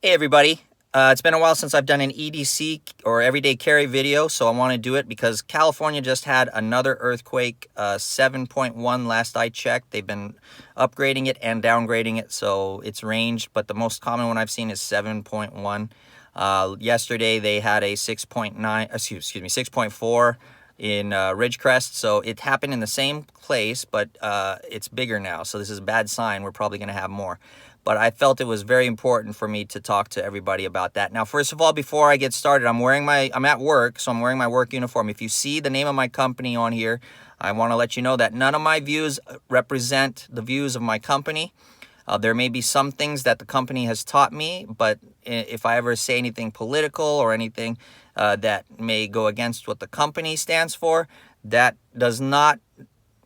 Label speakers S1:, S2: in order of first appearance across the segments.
S1: Hey everybody, it's been a while since I've done an EDC or everyday carry video, so I want to do it because California just had another earthquake, 7.1 last I checked. They've been upgrading it and downgrading it, so it's ranged, but the most common one I've seen is 7.1. Yesterday they had a 6.9, excuse me, 6.4 in Ridgecrest, so it happened in the same place, but it's bigger now, so this is a bad sign. We're probably going to have more. But I felt it was very important for me to talk to everybody about that. Now, first of all, before I get started, I'm at work, so I'm wearing my work uniform. If you see the name of my company on here, I want to let you know that none of my views represent the views of my company. There may be some things that the company has taught me, but if I ever say anything political or anything that may go against what the company stands for, that does not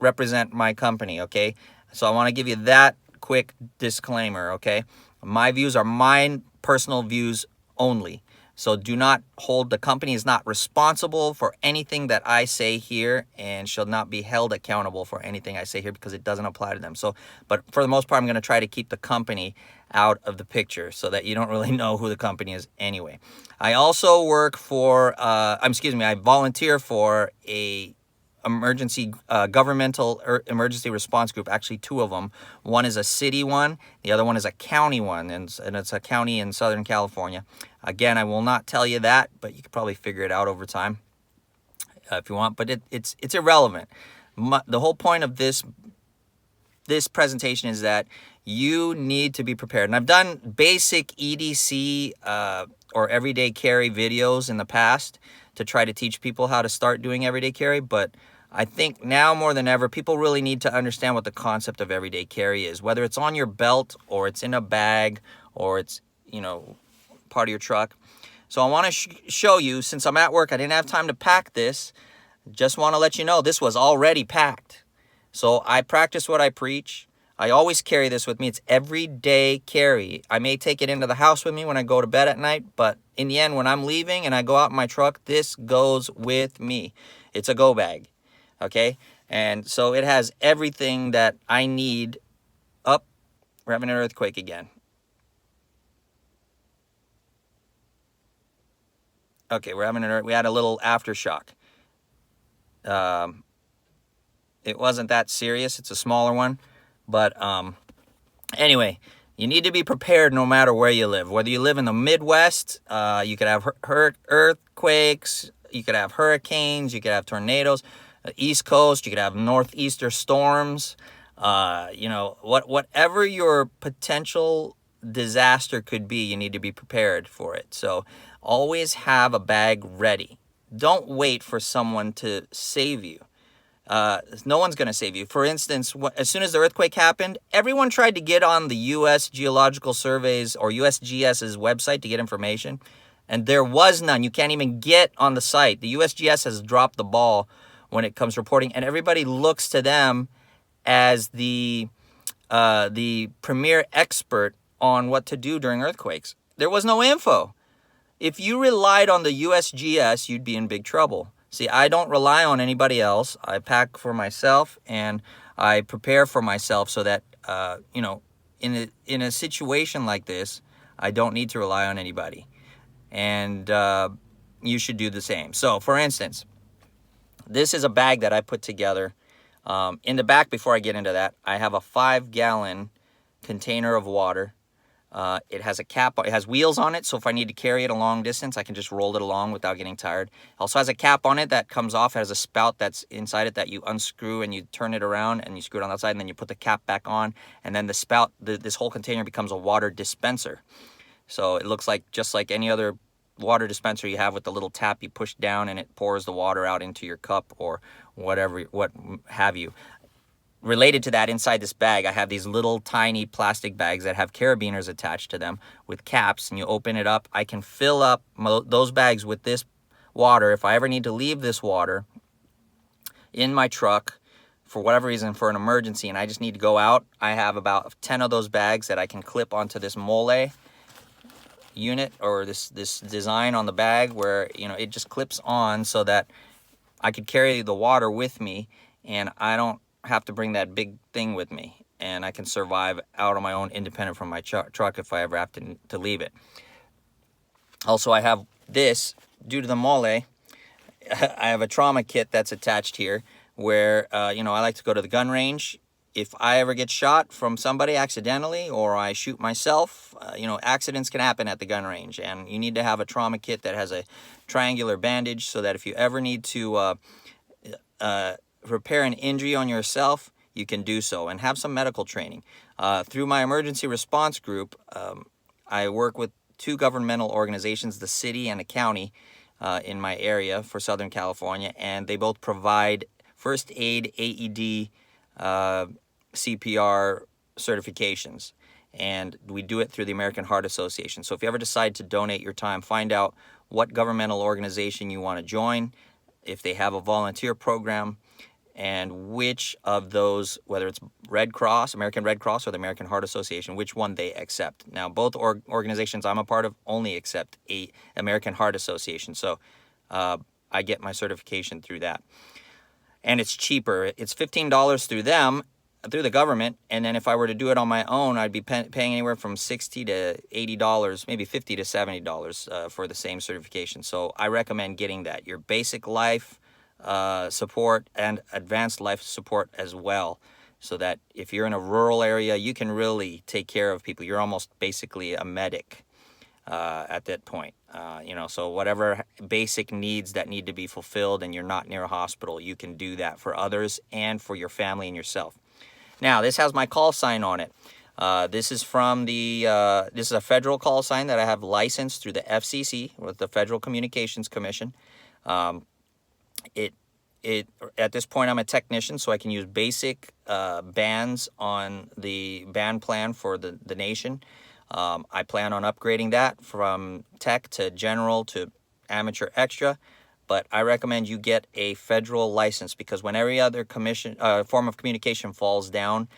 S1: represent my company, okay? So I want to give you that quick disclaimer, okay? My views are my personal views only. So do not hold, the company is not responsible for anything that I say here and shall not be held accountable for anything I say here because it doesn't apply to them. So, but for the most part, I'm going to try to keep the company out of the picture so that you don't really know who the company is anyway. I also work for, I volunteer for a governmental emergency response group, actually two of them. One is a city one, the other one is a county one, and it's a county in Southern California. Again, I will not tell you that, but you could probably figure it out over time if you want, but it's irrelevant. The whole point of this presentation is that you need to be prepared. And I've done basic EDC or everyday carry videos in the past to try to teach people how to start doing everyday carry, but I think now more than ever, people really need to understand what the concept of everyday carry is, whether it's on your belt or it's in a bag or it's, part of your truck. So I want to show you, since I'm at work, I didn't have time to pack this. Just want to let you know this was already packed. So I practice what I preach. I always carry this with me. It's everyday carry. I may take it into the house with me when I go to bed at night, but in the end, when I'm leaving and I go out in my truck, this goes with me. It's a go bag, okay? And so it has everything that I need. We're having an earthquake again. Okay, we had a little aftershock. It wasn't that serious. It's a smaller one. But anyway, you need to be prepared no matter where you live. Whether you live in the Midwest, you could have earthquakes, you could have hurricanes, you could have tornadoes. East Coast, you could have northeaster storms. Whatever your potential disaster could be, you need to be prepared for it. So always have a bag ready. Don't wait for someone to save you. No one's going to save you. For instance, as soon as the earthquake happened, everyone tried to get on the U.S. Geological Survey's or USGS's website to get information, and there was none. You can't even get on the site. The USGS has dropped the ball when it comes to reporting, and everybody looks to them as the premier expert on what to do during earthquakes. There was no info. If you relied on the USGS, you'd be in big trouble. See, I don't rely on anybody else. I pack for myself and I prepare for myself so that, in a situation like this, I don't need to rely on anybody. And you should do the same. So, for instance, this is a bag that I put together. In the back, before I get into that, I have a 5-gallon container of water. It has a cap, it has wheels on it, so if I need to carry it a long distance, I can just roll it along without getting tired. It also has a cap on it that comes off. It has a spout that's inside it that you unscrew and you turn it around and you screw it on the outside, and then you put the cap back on, and then the spout, this whole container becomes a water dispenser. So it looks like just like any other water dispenser you have with the little tap you push down and it pours the water out into your cup or whatever, what have you. Related to that, inside this bag, I have these little tiny plastic bags that have carabiners attached to them with caps, and you open it up. I can fill up those bags with this water if I ever need to leave this water in my truck for whatever reason, for an emergency, and I just need to go out. I have about 10 of those bags that I can clip onto this mole unit or this design on the bag where, it just clips on so that I could carry the water with me, and I don't have to bring that big thing with me, and I can survive out on my own independent from my truck if I ever have to leave it. Also, I have this, due to the mole, I have a trauma kit that's attached here where, you know, I like to go to the gun range. If I ever get shot from somebody accidentally or I shoot myself, you know, accidents can happen at the gun range. And you need to have a trauma kit that has a triangular bandage so that if you ever need to repair an injury on yourself, you can do so, and have some medical training. Through my emergency response group, I work with two governmental organizations, the city and the county, in my area for Southern California, and they both provide first aid, AED, CPR certifications. And we do it through the American Heart Association. So if you ever decide to donate your time, find out what governmental organization you want to join, if they have a volunteer program, and which of those, whether it's Red Cross, American Red Cross, or the American Heart Association, which one they accept. Now, both organizations I'm a part of only accept a American Heart Association, so I get my certification through that. And it's cheaper. It's $15 through them, through the government, and then if I were to do it on my own, I'd be paying anywhere from $60 to $80, maybe $50 to $70 for the same certification. So I recommend getting that. Your basic life support and advanced life support as well, so that if you're in a rural area, you can really take care of people. You're almost basically a medic at that point. You know, so whatever basic needs that need to be fulfilled and you're not near a hospital, you can do that for others and for your family and yourself. Now, this has my call sign on it. This is from the, this is a federal call sign that I have licensed through the FCC, with the Federal Communications Commission. At this point, I'm a technician, so I can use basic bands on the band plan for the nation. I plan on upgrading that from tech to general to amateur extra, but I recommend you get a federal license, because when every other form of communication falls down,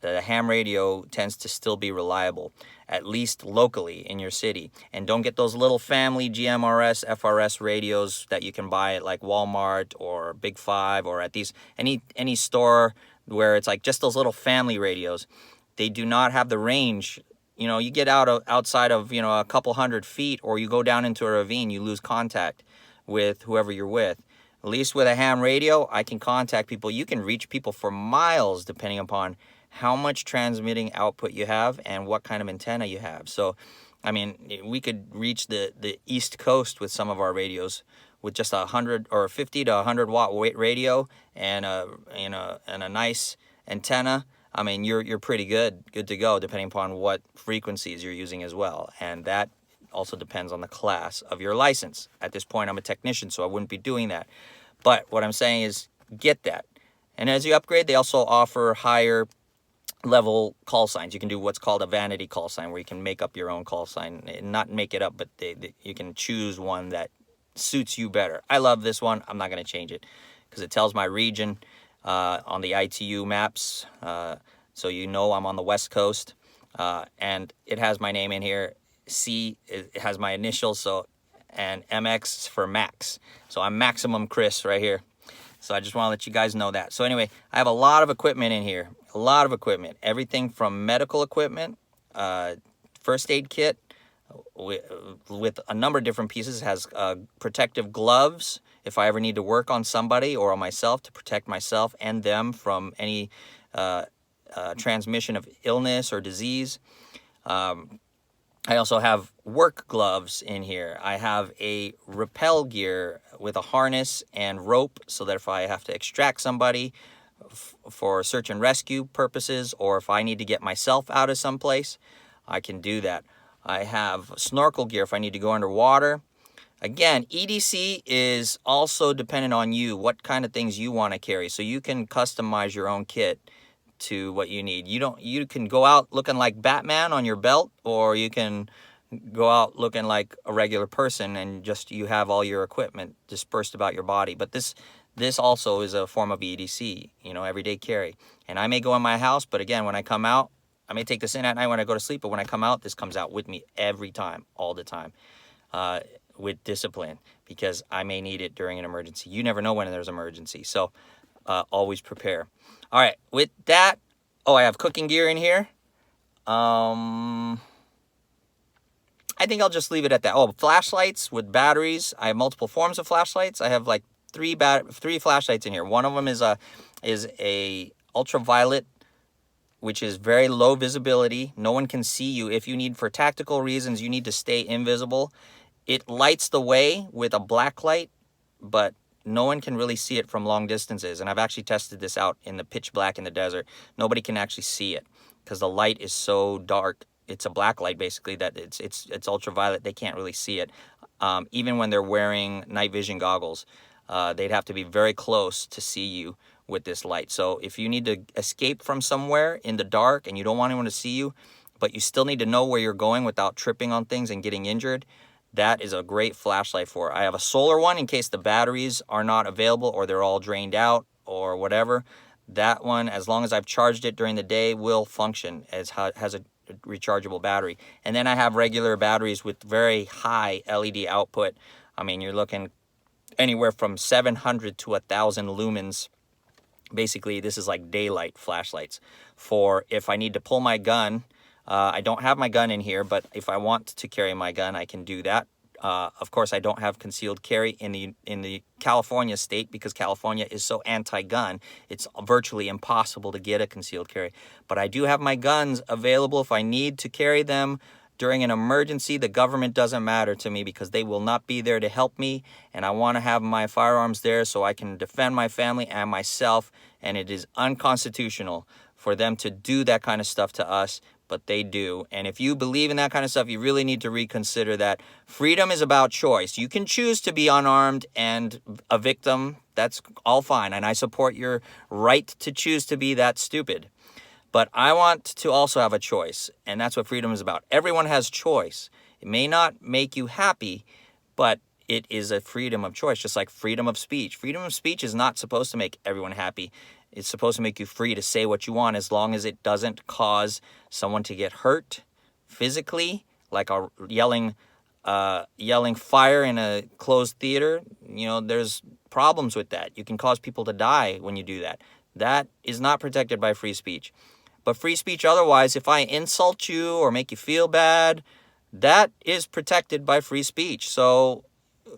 S1: the ham radio tends to still be reliable, at least locally in your city. And don't get those little family GMRS, FRS radios that you can buy at like Walmart or Big Five, or at these any store where it's like just those little family radios. They do not have the range. You know, you get outside of, you know, a couple 100 feet, or you go down into a ravine, you lose contact with whoever you're with. At least with a ham radio, I can contact people. You can reach people for miles depending upon how much transmitting output you have and what kind of antenna you have. So, I mean, we could reach the East Coast with some of our radios with just 100 or 50 to 100 watt radio and a nice antenna. I mean, you're pretty good to go, depending upon what frequencies you're using as well. And that also depends on the class of your license. At this point, I'm a technician, so I wouldn't be doing that. But what I'm saying is, get that. And as you upgrade, they also offer higher level call signs. You can do what's called a vanity call sign, where you can make up your own call sign. Not make it up, but you can choose one that suits you better. I love this one. I'm not going to change it because it tells my region on the ITU maps, so you know I'm on the West Coast, and it has my name in here. C, it has my initials, so, and MX for Max. So I'm Maximum Chris right here. So I just want to let you guys know that. So anyway, I have a lot of equipment in here. A lot of equipment. Everything from medical equipment, first aid kit with a number of different pieces. It has protective gloves if I ever need to work on somebody or on myself, to protect myself and them from any transmission of illness or disease. I also have work gloves in here. I have a rappel gear with a harness and rope, so that if I have to extract somebody for search and rescue purposes, or if I need to get myself out of someplace, I can do that. I have snorkel gear if I need to go underwater. Again, EDC is also dependent on you, what kind of things you want to carry, so you can customize your own kit to what you need. You can go out looking like Batman on your belt, or you can go out looking like a regular person and just you have all your equipment dispersed about your body. But this also is a form of EDC, you know, everyday carry. And I may go in my house, but again, when I come out, I may take this in at night when I go to sleep, but when I come out, this comes out with me every time, all the time, with discipline, because I may need it during an emergency. You never know when there's an emergency, so always prepare. All right, with that, I have cooking gear in here. I think I'll just leave it at that. Oh, flashlights with batteries. I have multiple forms of flashlights. I have like three flashlights in here. One of them is a ultraviolet, which is very low visibility. No one can see you. If you need, for tactical reasons, you need to stay invisible. It lights the way with a black light, but no one can really see it from long distances. And I've actually tested this out in the pitch black in the desert. Nobody can actually see it because the light is so dark. It's a black light basically that it's ultraviolet. They can't really see it. Even when they're wearing night vision goggles, they'd have to be very close to see you with this light. So if you need to escape from somewhere in the dark and you don't want anyone to see you, but you still need to know where you're going without tripping on things and getting injured, that is a great flashlight for it. I have a solar one in case the batteries are not available or they're all drained out or whatever. That one, as long as I've charged it during the day, will function as has a rechargeable battery. And then I have regular batteries with very high LED output. I mean, you're looking anywhere from 700 to 1,000 lumens. Basically, this is like daylight flashlights for if I need to pull my gun. I don't have my gun in here, but if I want to carry my gun, I can do that. Of course, I don't have concealed carry in the California state because California is so anti-gun. It's virtually impossible to get a concealed carry. But I do have my guns available if I need to carry them during an emergency. The government doesn't matter to me because they will not be there to help me, and I want to have my firearms there so I can defend my family and myself, and it is unconstitutional for them to do that kind of stuff to us, but they do. And if you believe in that kind of stuff, you really need to reconsider that. Freedom is about choice. You can choose to be unarmed and a victim. That's all fine, and I support your right to choose to be that stupid. But I want to also have a choice, and that's what freedom is about. Everyone has choice. It may not make you happy, but it is a freedom of choice, just like freedom of speech. Freedom of speech is not supposed to make everyone happy. It's supposed to make you free to say what you want as long as it doesn't cause someone to get hurt physically, like yelling fire in a closed theater. You know, there's problems with that. You can cause people to die when you do that. That is not protected by free speech. But free speech otherwise, if I insult you or make you feel bad, that is protected by free speech. So,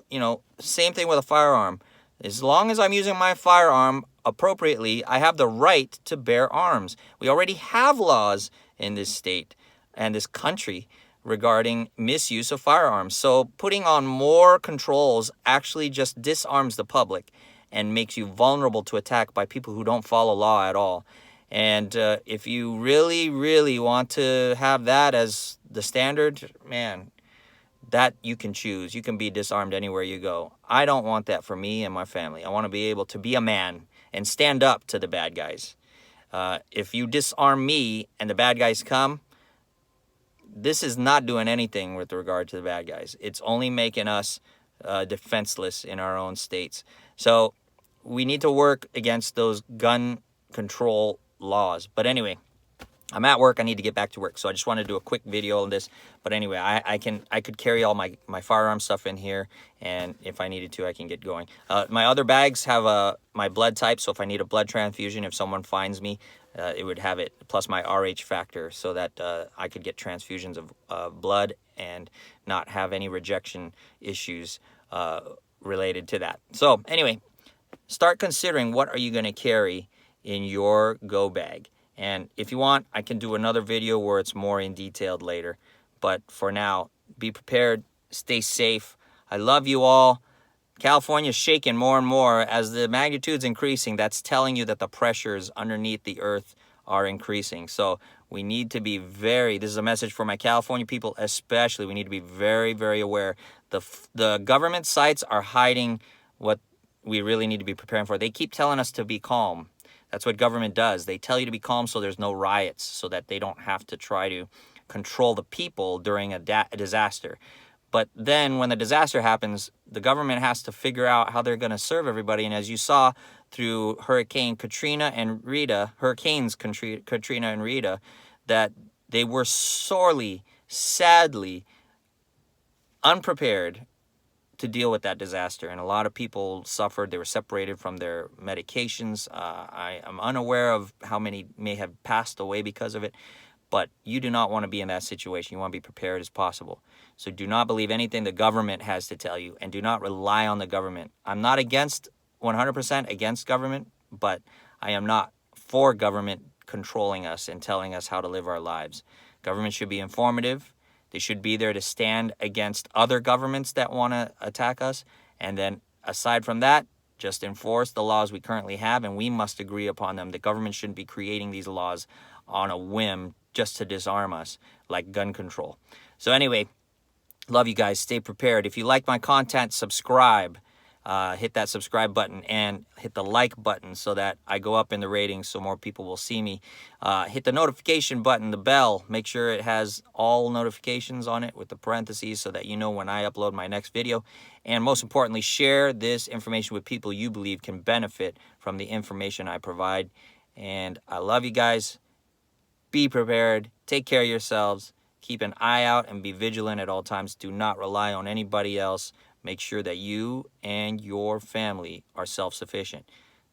S1: you know, same thing with a firearm. As long as I'm using my firearm appropriately, I have the right to bear arms. We already have laws in this state and this country regarding misuse of firearms. So putting on more controls actually just disarms the public and makes you vulnerable to attack by people who don't follow law at all. And if you really, really want to have that as the standard, man, that you can choose. You can be disarmed anywhere you go. I don't want that for me and my family. I want to be able to be a man and stand up to the bad guys. If you disarm me and the bad guys come, this is not doing anything with regard to the bad guys. It's only making us defenseless in our own states. So we need to work against those gun control laws. But anyway, I'm at work. I need to get back to work. So I just wanted to do a quick video on this. But anyway, I could carry all my firearm stuff in here, and if I needed to, I can get going. My other bags have my blood type, so if I need a blood transfusion, if someone finds me, it would have it, plus my RH factor, so that I could get transfusions of blood and not have any rejection issues related to that. So anyway, start considering what are you going to carry in your go bag. And if you want, I can do another video where it's more in detailed later. But for now, be prepared, stay safe. I love you all. California's shaking more and more. As the magnitude's increasing, that's telling you that the pressures underneath the earth are increasing. So we need to be this is a message for my California people especially, we need to be very, very aware. The government sites are hiding what we really need to be preparing for. They keep telling us to be calm. That's what government does. They tell you to be calm so there's no riots, so that they don't have to try to control the people during a disaster. But then when the disaster happens, the government has to figure out how they're going to serve everybody. And as you saw through Hurricanes Katrina and Rita, that they were sorely, sadly unprepared to deal with that disaster, and a lot of people suffered. They were separated from their medications. I am unaware of how many may have passed away because of it, but you do not want to be in that situation. You want to be prepared as possible. So do not believe anything the government has to tell you, and do not rely on the government. I'm not 100% against government, but I am not for government controlling us and telling us how to live our lives. Government should be informative. They should be there to stand against other governments that want to attack us. And then aside from that, just enforce the laws we currently have, and we must agree upon them. The government shouldn't be creating these laws on a whim just to disarm us, like gun control. So anyway, love you guys. Stay prepared. If you like my content, subscribe. Hit that subscribe button and hit the like button so that I go up in the ratings so more people will see me. Hit the notification button, the bell. Make sure it has all notifications on it with the parentheses so that you know when I upload my next video. And most importantly, share this information with people you believe can benefit from the information I provide. And I love you guys. Be prepared. Take care of yourselves. Keep an eye out and be vigilant at all times. Do not rely on anybody else. Make sure that you and your family are self-sufficient.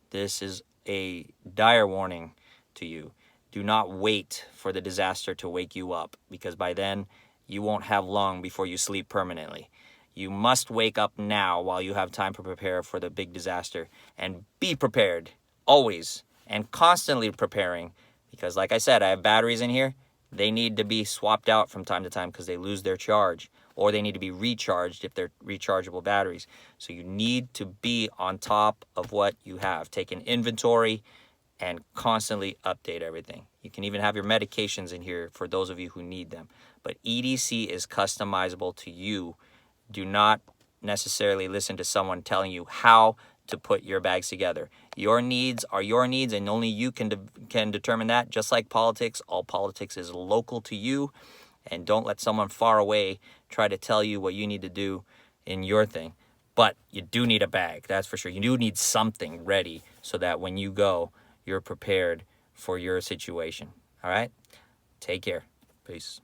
S1: This is a dire warning to you. Do not wait for the disaster to wake you up, because by then you won't have long before you sleep permanently. You must wake up now while you have time to prepare for the big disaster. And be prepared, always, and constantly preparing, because like I said, I have batteries in here. They need to be swapped out from time to time because they lose their charge, or they need to be recharged if they're rechargeable batteries. So you need to be on top of what you have. Take an inventory and constantly update everything. You can even have your medications in here for those of you who need them. But EDC is customizable to you. Do not necessarily listen to someone telling you how to put your bags together. Your needs are your needs, and only you can determine that. Just like politics, all politics is local to you, and don't let someone far away try to tell you what you need to do in your thing. But you do need a bag, that's for sure. You do need something ready so that when you go, you're prepared for your situation. All right? Take care. Peace.